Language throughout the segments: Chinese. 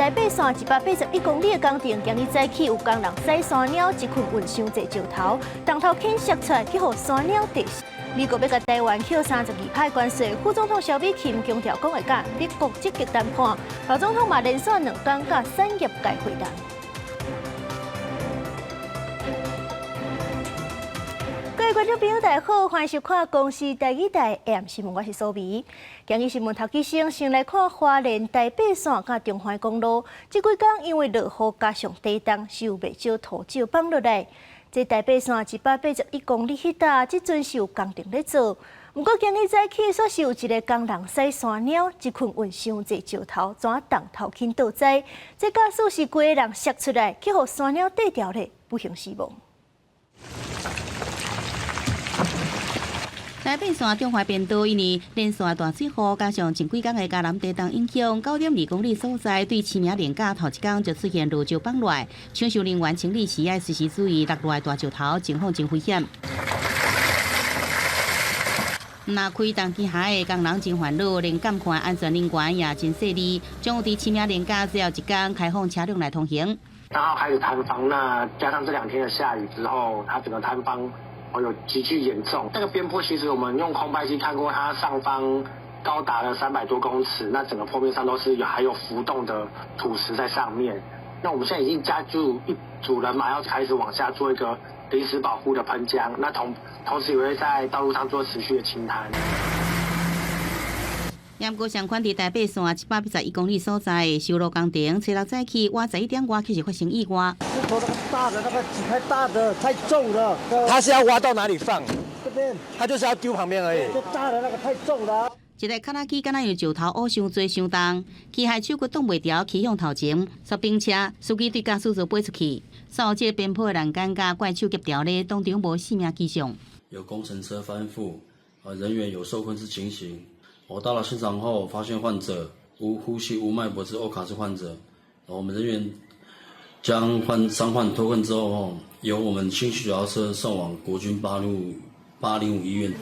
台北线181公里的工程，今日早起有工人驶山鸟，一困运伤济石头，东头倾斜出来，去互山鸟地。美国要甲台湾起32派关系，副总统萧美琴强调讲会甲美国积极谈判，老总统嘛连续2天甲产业界会谈。各位观众朋友，大家好，欢迎收看公视第2台 AM 新闻，我是苏眉。今日新闻头起先来看花莲台北线甲中华公路，这几天因为落雨加上地冻，是有袂少土石放落来。这台北线181公里迄搭，即阵是有工程咧做。不过今日早起，煞是有一个工人驶山鸟，一困运伤济石头，怎动头轻倒栽。这假使是几个人摔出来，去互山鸟缀掉咧，不幸死亡。台北线中华边道因为连续大水雨，加上前几天的嘉南地震影响，9.2公里所在对市民连假头一天就出现路石崩落，抢修人员清理时要随时注意落落来大石头，情况真危险。那开动机下的工人真烦恼，连监看安全人员也真细腻，将有伫市民连假只要一天开放车辆来通行。3号开始坍方，那加上这2天的下雨之后，它整个坍方。有急剧严重。那个边坡其实我们用空拍机看过，它上方高达了300多公尺，那整个坡面上都是还有浮动的土石在上面。那我们现在已经加注一组人马，要开始往下做一个临时保护的喷浆，那同时也会在道路上做持续的清滩。不过，上款伫台北线181公里所在的修路工程，初六早起晚11点外开始发生意外。石头那个大的，那个几块大的太重了。他是要挖到哪里放？这边。他就是要丢旁边而已。这大的那个太重了。一个卡拉机敢若有石头乌伤多伤重，机械手骨挡袂牢，起向头前，煞并且司机对驾驶座飞出去，扫这边坡的栏杆甲怪手夹掉咧，当场无性命迹象。有工程车翻覆，人员有受困之情形。我到了现场后，发现患者无呼吸、无脉搏之欧卡氏患者。我们人员将伤患脱困之后，由我们新区脚踏车送往国军805医院。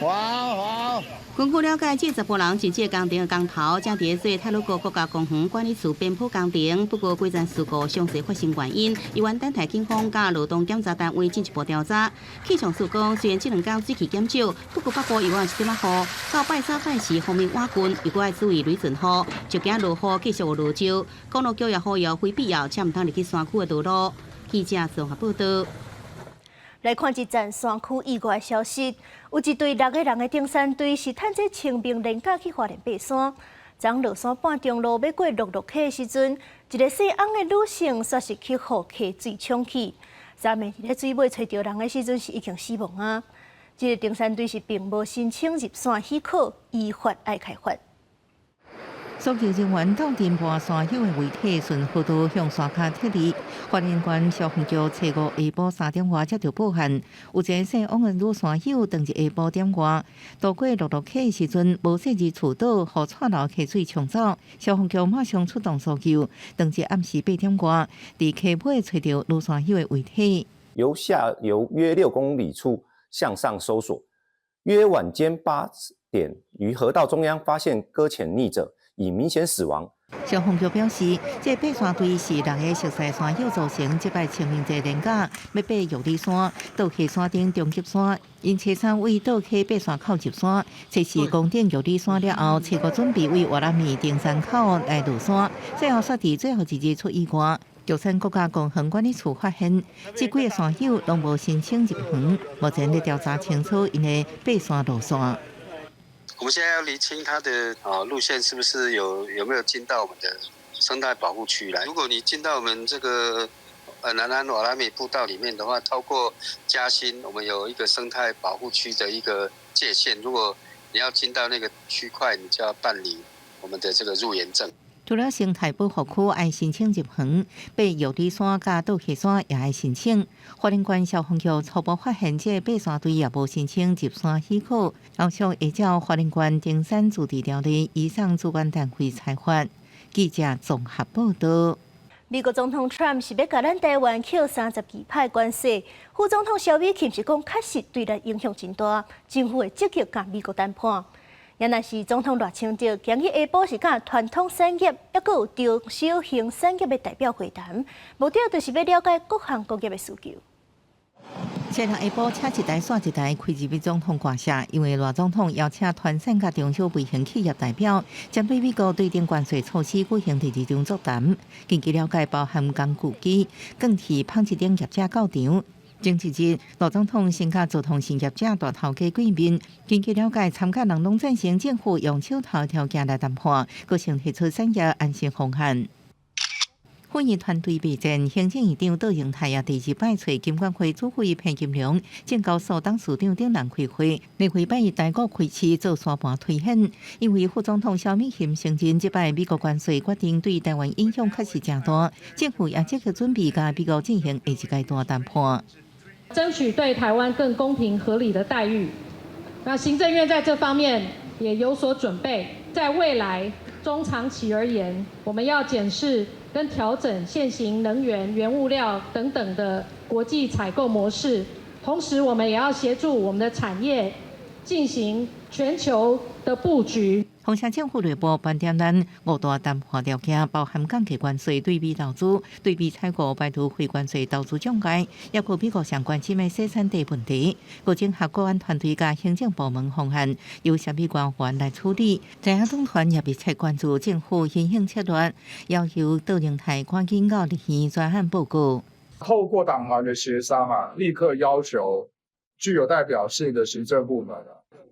哇！根据了解，这10波人是这工程的工头，正伫做泰鲁阁国家公园管理处边坡工程。不过，几件事故详细发生原因，由原等待警方甲劳动检查单位进一步调查。气象署讲，虽然这2天水气减少，不过北部又有1点仔雨，到拜三拜四方面瓦群，又搁爱注意雷阵雨，就惊落雨继续有落石。公路桥也呼吁非必要且唔通入去山区的道路。记者综合报道。来看一站山区意外的消息，有一队6个人的登山队是趁这清明连假去花莲爬山。昨落山半中路要过66溪的时阵，一个姓翁的女性煞是去河溪水冲去。昨暝伫咧水尾找到人的时阵是已经死亡啊！这个登山队是并无申请入山许可，依法爱开发。搜救人员到电波山友的遗体，顺河道向山脚撤离。花莲县消防局初5下晡3点外接到报案，有一个姓王的女山友，当日下晡点外渡过66溪的时阵，无细日触倒，互串流溪水冲走。消防局马上出动搜救，当日暗时8点外，伫溪尾找到女山友的遗体。由下游约6公里处向上搜索，约晚间8点于河道中央发现搁浅溺者。已明显死亡。消防局表示，这爬山队是6个熟悉山友组成，这摆清明节连假要爬玉里山、倒溪山顶中级山，因车山为倒溪爬山口入山，测试攻顶玉里山了后，车国准备为瓦拉米登山口来入山，最后煞伫最后一日出意外。玉山国家公园管理处发现，这几个山友拢无申请入园，目前在调查清楚因的爬山路线。我们现在要厘清它的路线是不是有没有进到我们的生态保护区来。如果你进到我们这个南安瓦拉米步道里面的话，透过嘉兴，我们有一个生态保护区的一个界限。如果你要进到那个区块，你就要办理我们的这个入园证。除了生态保护区爱申请入园，爬玉里山甲倒溪山也爱申请。花莲县消防局初步发现，这爬山队也无申请入山许可，后续会照花莲县登山自治条例移送主管单位裁罚。记者综合报道。美国总统 Trump 是要甲咱台湾起32派关系，副总统萧美琴是讲，确实对咱影响真大，政府会积极甲美国谈判。也若是总统赖清德今日下晡是甲传统产业，还佫有中小型产业的代表会谈，目的就是要了解各行各业的需求。前日下晡，车一台线一台开入美总统官舍，因为赖总统邀请团省甲中小微型企业代表，针对美国对顶关税措施举行第二场座谈。根据了解，包含工具机、钢铁、纺织等业者到场。前一日，赖总统先甲做通信业者大头家见面。根据了解，参加人拢赞成政府用手头条件来谈判，佫先提出产业安全方案。会议团队备战，行政院长杜荣泰也第二摆找金管会主委潘金良、证交所董事长等人开会。例会摆以大国开市做沙盘推演，因为副总统萧美琴承认，这摆美国关税决定对台湾影响确实真大，政府也积极准备甲美国进行下一阶段谈判，争取对台湾更公平合理的待遇。那行政院在这方面也有所准备，在未来中长期而言，我们要检视跟调整现行能源、原物料等等的国际采购模式，同时我们也要协助我们的产业进行全球的布局。洪城政府内部盘点咱5大谈判条件，包含降低关税、对美投资、对美采购、排除非关税投资障碍，要求美国相关境内生产地问题。国整合国安团队甲行政部门方案，由虾米官员来处理。在野党团也密切关注政府现行策略，要求杜荣泰赶紧到立院专案报告。透过党团的协商立刻要求具有代表性的行政部门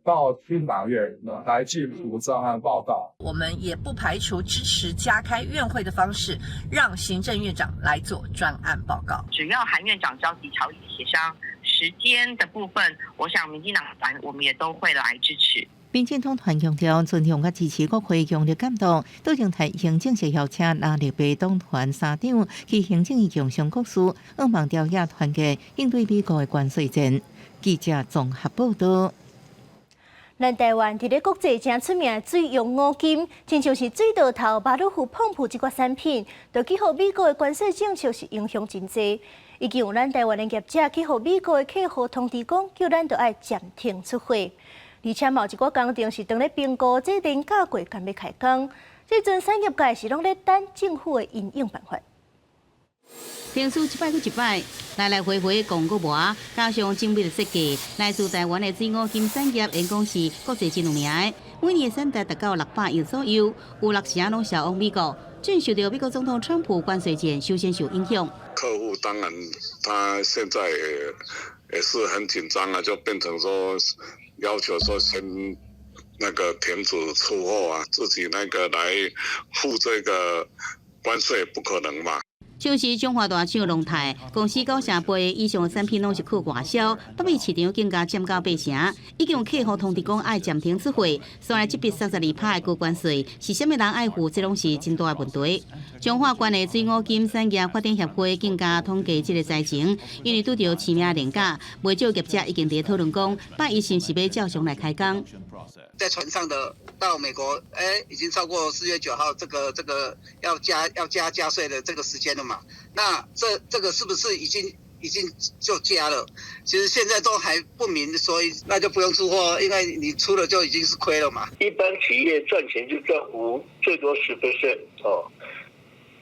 到立法院来进行专案报告。我们也不排除支持加开院会的方式，让行政院长来做专案报告。只要韩院长召集朝野协商，时间的部分，我想民进党团我们也都会来支持。民进党团强调尊重甲支持国会强烈感动，杜荣泰行正式邀请拉力北党团三长去行政院共商国事，希望调野团结应对美国的关税战。记者综合报道。咱台湾伫咧国际正出名的水用五金，亲像是水稻头、马鲁虎、碰普这款产品，就去互美国的关税政策是影响真济。已经有咱台湾的业者去互美国的客户通知讲，叫咱着爱暂停出货。而且某一个工程是当咧评估这年假过敢要开工，这阵产业界是拢咧等政府的因应办法。评书一摆搁一摆，来回回讲个无，加上精美的设计，来自台湾的水五金产业，因讲是国际真有名的，每年产值达到600亿左右，有60成拢销往美国。正受到美国总统川普关税战首先受影响。客户当然他现在也是很紧张就变成说要求说先那个停止出货自己那个来付这个关税不可能嘛。像是中华大厂龙泰公司到城杯以上的产品拢是靠外销，北美市场更加占到8成，已经有客户通知讲爱暂停出货。虽然这笔32%的高关税是啥物人爱付，这拢是真大的问题。中华关的水五金产业发展协会更加统计这个灾情，因为拄到市面廉价，不少业者已经在讨论讲，拜一是要照常来开工。在船上的到美国，已经超过4月9号这个要加税的这个时间了嘛？那这个是不是已经就加了？其实现在都还不明，所以那就不用出货，因为你出了就已经是亏了嘛。一般企业赚钱就赚最多10%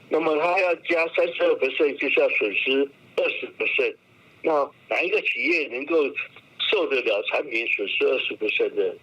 那么他要加32%，就是要损失20%。那哪一个企业能够受得了产品损失20%的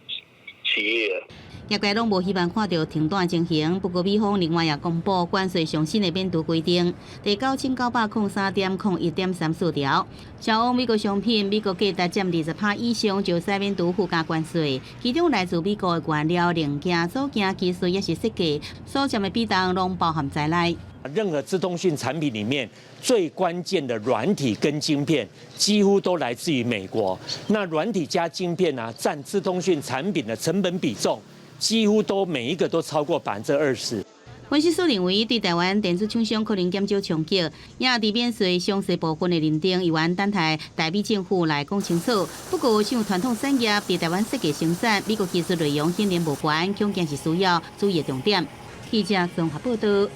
企业？业界拢无希望看到停单情形，不过美方另外也公布关税上新的免除规定，第9903.01.34条，销往美国商品，美国价值占20%以上就使免除附加关税，其中来自美国的原料、零件、组件、技术也是设计所占的比重拢包含在内。任何资通讯产品里面最关键的软体跟晶片，几乎都来自于美国。那软体加晶片占资通讯产品的成本比重，几乎都每一个都超过20%。分析师认为，对台湾电子厂商可能减少冲击，也伫免税详细部分的认定，由咱等待台美政府来讲清楚。不过，像传统产业伫台湾设计生产，美国技术内容显然无关，恐惊是需要注意的重点。记者综合报道。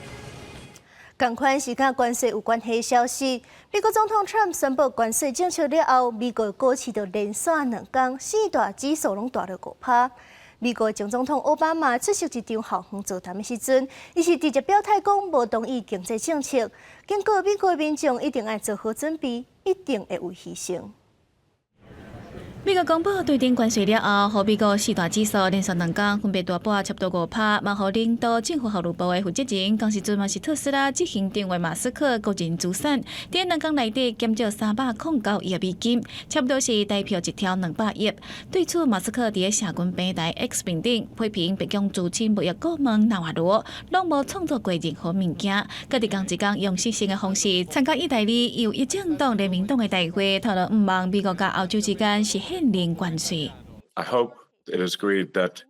同款是甲关税有关系的消息，美国总统 Trump 宣布关税政策了后，美国股市就连续2天4大指数拢大了5%。美国前总统奥巴马出席一场校园座谈的时阵，伊是直接表态讲无同意经济政策，警告美国民众一定要做好准备，一定会有牺牲。美国公布对顶关税了后，美国四大指数连续2天分别大跌差不多5%，嘛，互领导政府效率部的负责人，当时阵嘛是特斯拉执行长的马斯克个人资产，伫2天内底减少309亿美金，差不多是代表一条200亿。对此，马斯克伫社群平台 X 平顶批评北京资深贸易顾问纳瓦罗，拢无创作过任何物件，佮伫同一天用失信的方式参加意大利由执政党联名党的大会，讨论望美国甲欧洲之间是限零关税。I hope it is agreed that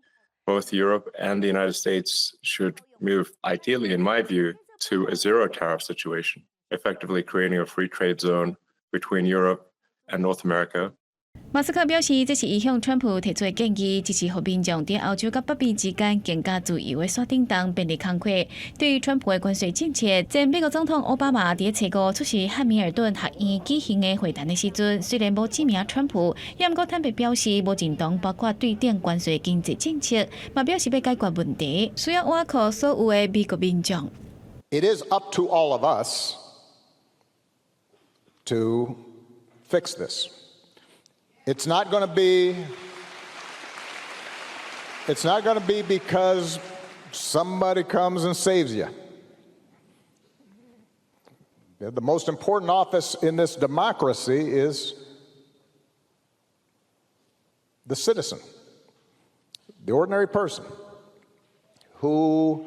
both Europe and the United States should move, ideally, in my view, to a zero tariff situation, effectively creating a free trade zone between Europe and North America. 马斯克表示，这是伊向川普提出的建议，支持互民众伫欧洲甲北美之间更加自由的线顶上便利慷慨。对于川普的关税政策，前美国总统奥巴马伫初五出席汉密尔顿学院举行的会谈的时阵，虽然无指名川普，也毋过坦白表示无认同包括对顶关税经济政策，嘛表示要解决问题，需要挖靠所有的美国民众。It is up to all of us to fix this. It's not going to be because somebody comes and saves you. The most important office in this democracy is the citizen, the ordinary person who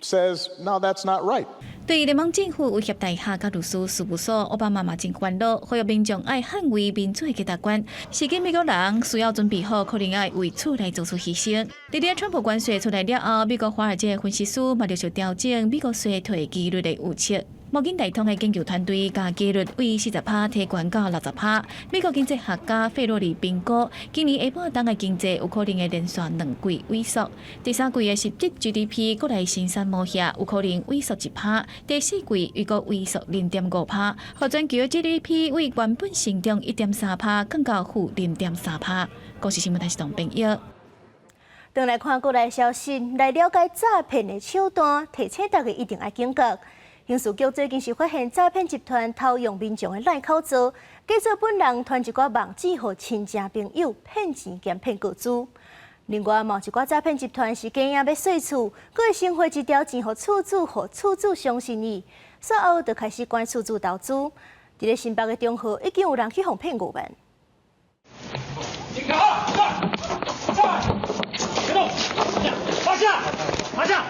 says, no, that's not right. 对于联邦政府威胁大厦甲律师事务所，奥巴马嘛真烦恼，呼吁民众爱捍卫民主的价值观。是今美国人需要准备好，可能要为此来做出牺牲。伫川普关税出来了后，美国华尔街分析师嘛陆续调整美国衰退几率的预测。摩根大通的研究团队将几率为40%提悬到60%。美国经济学家费洛里评估，今年下半档的经济有可能会连续2季萎缩。第3季的实质 GDP 国内生产毛额有可能萎缩1%，第4季预估萎缩0.5%，和全球 GDP 为原本成长1.3%降到负0.3%。国际新闻台是董朋友。转来看国内消息，来了解诈骗的手段，提醒大家一定要警觉。刑事局最近是发现诈骗集团偷用民众的赖口座，假做本人传一寡网址予亲戚朋友骗钱兼骗个资。另外，某一寡诈骗集团是假影要洗厝，佮会先汇一条钱予厝主，互厝主相信伊，随后就开始管厝主投资。伫咧新北的中和，已经有人去互骗5万。警察，别动，趴下，趴下。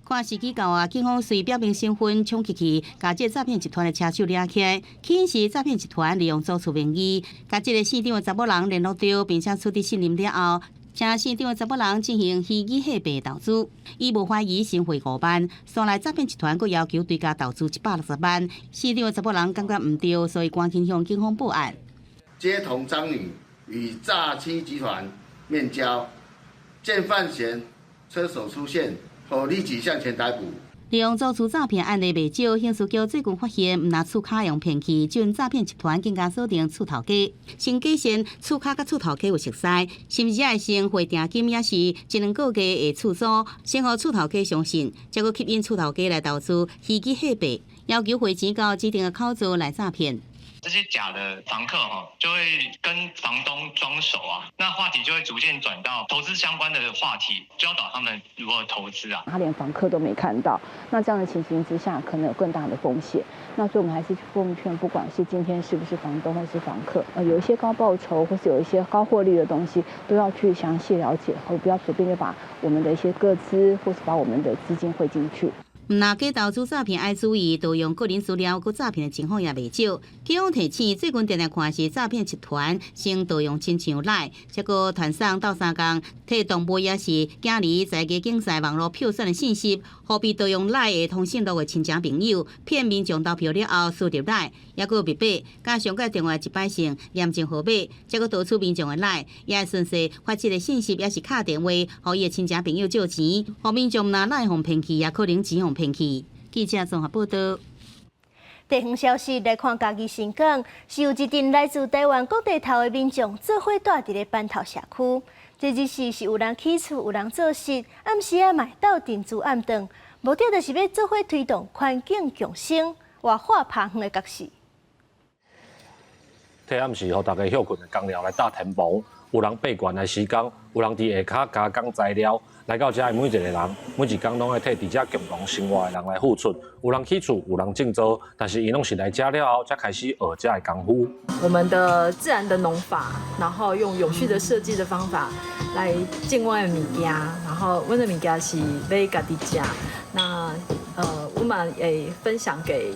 看时机到啊，警方随表明身份冲进去，把这诈骗集团的车手抓起来。起因是诈骗集团利用租厝名义，甲这个县长的查某人联络到，并且取得信任了后，请县长的查某人进行虚拟货币投资。伊无怀疑先汇5万，sonra来诈骗集团佫要求对家投资160万。县长的查某人感觉毋对，所以赶紧向警方报案。接同张女与诈欺集团面交，见犯嫌车手出现。后立即向前逮捕。利用租厝诈骗案例未少，刑事局最近发现，毋但厝卡用骗去，就诈骗集团更加锁定厝头家。先假设厝卡甲厝头家有熟识，甚至还先汇定金，也是1-2个月的厝租，先互厝头家相信，再佫吸引厝头家来投资虚拟货币，要求汇钱到指定的口座来诈骗。这些假的房客就会跟房东装熟啊，那话题就会逐渐转到投资相关的话题，教导他们如何投资啊。他连房客都没看到，那这样的情形之下，可能有更大的风险。那所以我们还是奉劝，不管是今天是不是房东或是房客，有一些高报酬或是有一些高获利的东西，都要去详细了解，而不要随便就把我们的一些个资或是把我们的资金汇进去。毋但假投资诈骗爱注意，盗用个人资料佮诈骗的情况也未少。警方提醒，最近常常看是诈骗集团先盗用亲像赖，结果传送斗相共，替同辈也是囝儿在家竞赛网络票选的信息，互被盗用赖的通讯录的亲戚朋友，骗民众投票了后输入赖，也佫密码，加上个电话一摆成验证号码，结果盗取民众的赖，也顺势发这个信息，也是敲电话，互伊的亲戚朋友借钱，互民众拿赖互骗去，也可能钱互骗去。记者综合报道。地方消息来看，嘉义新港是有一群来自台湾各地头的民众做伙住伫咧板头社区。这日时是有人起厝，有人做事，暗时啊嘛斗阵住暗顿，目的就是要做伙推动环境共生，活化爬远的角色。天暗时，互大家休困的工料来搭天棚，有人爬悬来施工，有人伫下骹加工材料。来到这的每一个人，每一工拢爱替伫这共同生活的人来付出。有人起厝，有人种植，但是伊拢是来这了后才开始学这的功夫。我们的自然的农法，然后用有序的设计的方法来种我的物件，然后我的物件是要家己吃。那我们也分享给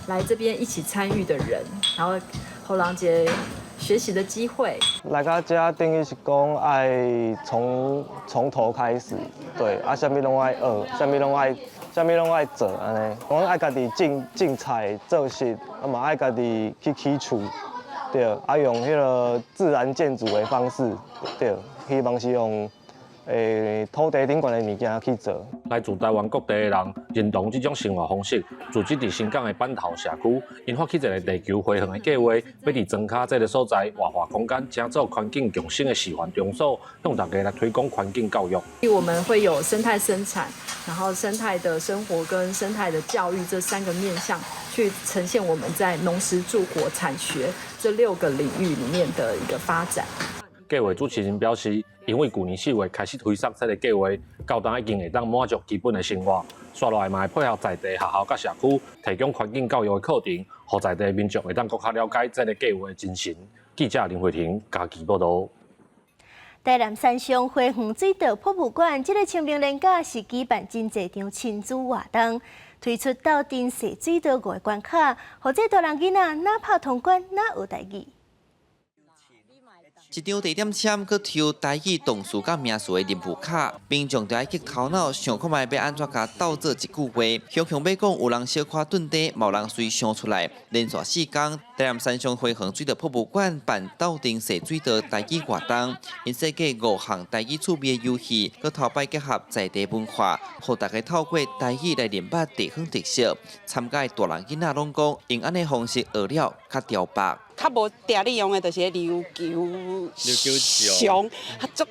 来这边一起参与的人，然后互人一个学习的机会。来到这等于是讲爱从头开始，对，啊，啥物拢爱学，啥物拢爱做安尼。我爱家己种菜做事，啊嘛爱家己去起厝，对，啊用迄个自然建筑的方式，对，希望是用土地顶悬的物件去做。来自台湾各地的人认同这种生活方式，组织伫新港的板头社区，因发起一个地球回航的计划，要伫庄卡这个所在活化空间，建造环境共生的示范场所，向大家来推广环境教育。我们会有生态生产，然后生态的生活跟生态的教育这3个面向，去呈现我们在农食住活产学这6个领域里面的一个发展。计划主持人表示，因为去年4月开始推展这个计划，到当已经会当满足基本的生活，刷落来嘛会配合在地学校甲社区提供环境教育的课程，让在地民众会当更加了解这个计划的精神。记者林慧婷家己报道。台南山上花园水稻博物馆，这个清明连假是举办真侪场亲子活动，推出斗阵洗水稻5个关卡，或者大人囡仔哪拍通关哪学台语。一张地点签，佮抽台语动词甲名词的任务卡，民众就爱去头脑想看卖要安怎甲斗做一句话。雄雄要讲，有人小可顿地，冇人随想出来。连续4天，台南山上花园水稻博物馆办斗阵洗水稻台语活动，因设计5项台语趣味的游戏，佮头摆结合在地文化，互大家透过台语来练捌地方特色。参加的大人囡仔拢讲，用安尼方式学了较条白。较无定力用的，就是琉球熊，足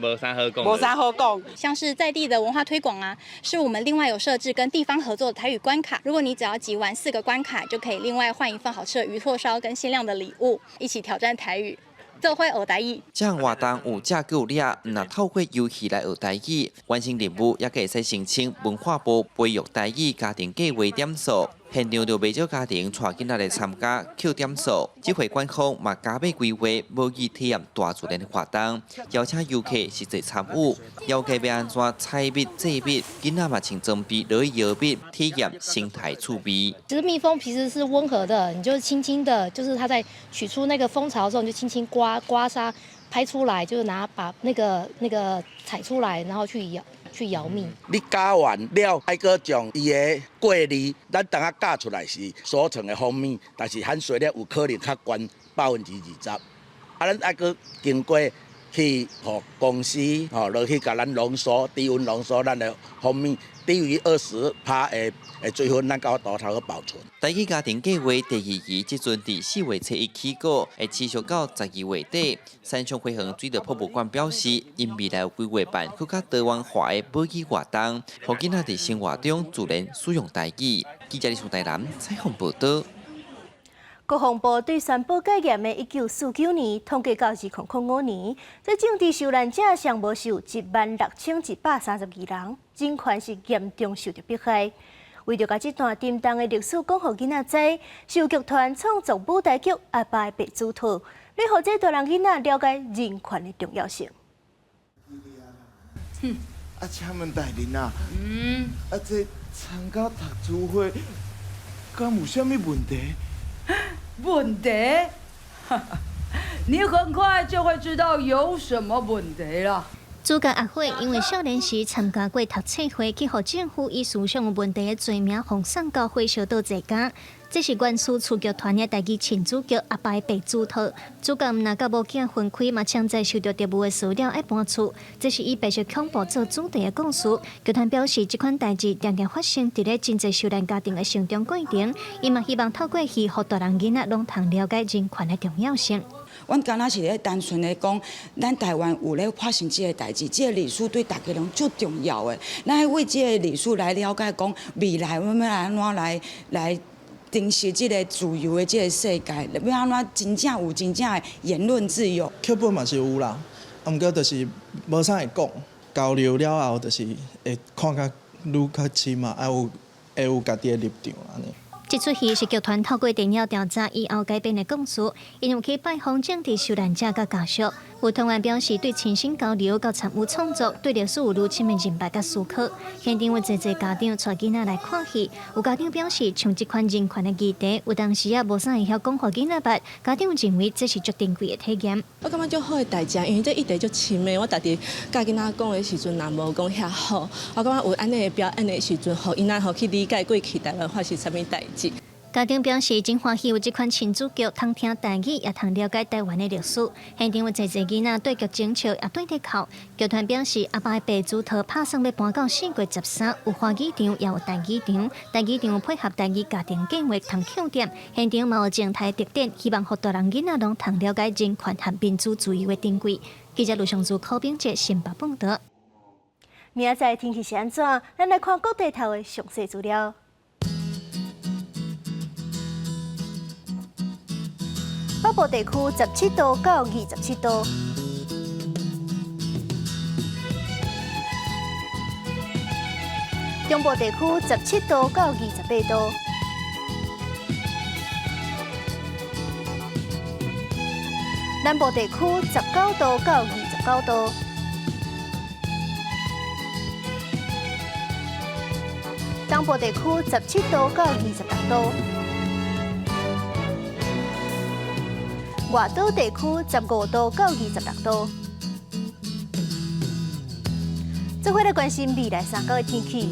无啥好讲。无啥好讲。像是在地的文化推广啊，是我们另外有设置跟地方合作的台语关卡。如果你只要集完4个关卡，就可以另外换一份好吃的鱼拓烧跟限量的礼物，一起挑战台语。做伙学台语。这项活动有正有理，唔若透过游戏来学台语，完成任务也可会使申请文化部培育台语家庭计划点数。现场就不少家庭带囡仔来参加扣点数。这回官方嘛加倍规划母语体验大自然的活动，邀请游客实际参与，了解要安怎采蜜制蜜，囡仔嘛穿装备落去摇蜜，体验生态趣味。其实蜜蜂其实是温和的，你就轻轻的，就是它在取出那个蜂巢的时候，你就轻轻刮痧拍出来，就是把那个采出来，然后去摇蜜。你加完了，还阁将伊的过滤，咱等下加出来是所成的蜂蜜，但是含水量有可能较悬20%。啊，咱还阁经过去互公司落去甲咱浓缩、低温浓缩咱的蜂蜜，低于20%的水分，咱到倒头去保存。台语家庭计划第2期，即阵伫4月初1起过，会持续到12月底。山上花园水稻博物馆表示，因未来有规划办更加多元化的母语活动，互囡仔伫生活中自然使用台语。记者李树台南采访报道。国防部对宣布戒严的1949年统计到2005年，这政治受难者尚无是有16132人，真款是严重受到迫害。为着把这段沉重的历史讲予囡仔知，是剧团创作舞台剧《阿爸的白纸套》，要让这大人囡仔了解人权的重要性。啊，请问大人啊，啊这参加读书会，敢有啥物问题？问题？你很快就会知道有什么问题了。主角阿辉因为少年时参加过读册会，去互政府以思想有问题的罪名奉送到火烧岛坐监。这是原始词剧团的台语亲子剧《阿爸的白纸套》。主角毋但甲某囝分开，嘛强在受到敌务的事了爱搬厝。这是以白色恐怖做主题的故事。剧团表示，这款代志常常发生伫咧真侪受难家庭的成长过程。伊嘛希望透过戏，互大人囡仔拢通了解人权的重要性。阮敢若是咧单纯的讲，咱台湾有咧发生这个代志，这个历史对大家拢足重要的。咱为这个历史来了解，讲未来我们要安怎来珍惜这个自由的这个世界，要安怎真正有真正的言论自由。课本嘛是有啦，毋过就是无啥会讲，交流了后就是会看较愈较深嘛，会有家己的立场安尼。这出戏是剧团透过电影调查以后改编的故事，因有去拜访政治受难者甲家属。有团员表示对亲身交流、甲参与创作，对历史有愈深的认识甲思考。现场有侪侪家长带囡仔来看戏，有家长表示，像这款人权的议题，有当时无啥会晓讲互囡仔捌，家长认为这是足珍贵的体验。我感觉足好的代志，因为这议题足深的，我家己甲囡仔讲的时阵，若无讲遐好，我感觉有安尼的表演的时阵，互囡仔去理解过去台湾发生啥物代志。家长表示真欢喜有这款亲子剧，通听台语，也通了解台湾的历史。现场有侪侪囡仔对剧争笑，也对得哭。剧团表示，阿爸的白纸套拍算要搬到4月13，有华语场，也有台语场。台语场配合台语家庭计划，通抢点。现场嘛有静态特点，希望互大人囡仔拢通了解人权和民主自由的珍贵。记者卢尚珠、柯炳杰新北报道。明仔载天气是安怎？咱来看各地头的详细资料。北部地区17度到27度，中部地区17度到28度，南部地区19度到29度，东部地区17度到26度。外岛地区15度到26度。这回来关心未来3个的天气。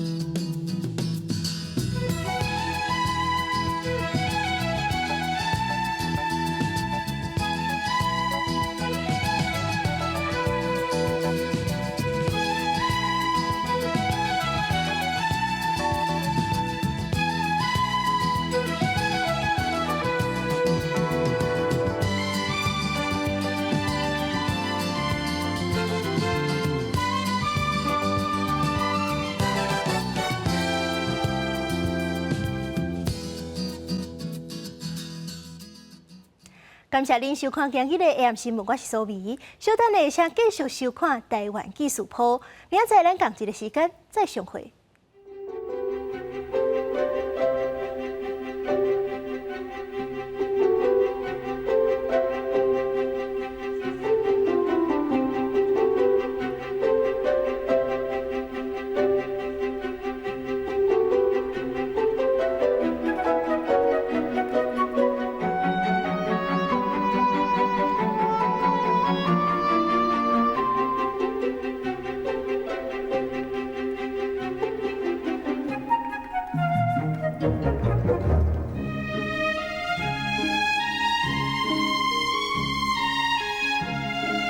感谢您收看今日的 AM 新闻，我是苏眉。稍等下，请继续收看台湾技术铺。明仔载咱同一个时间再相会。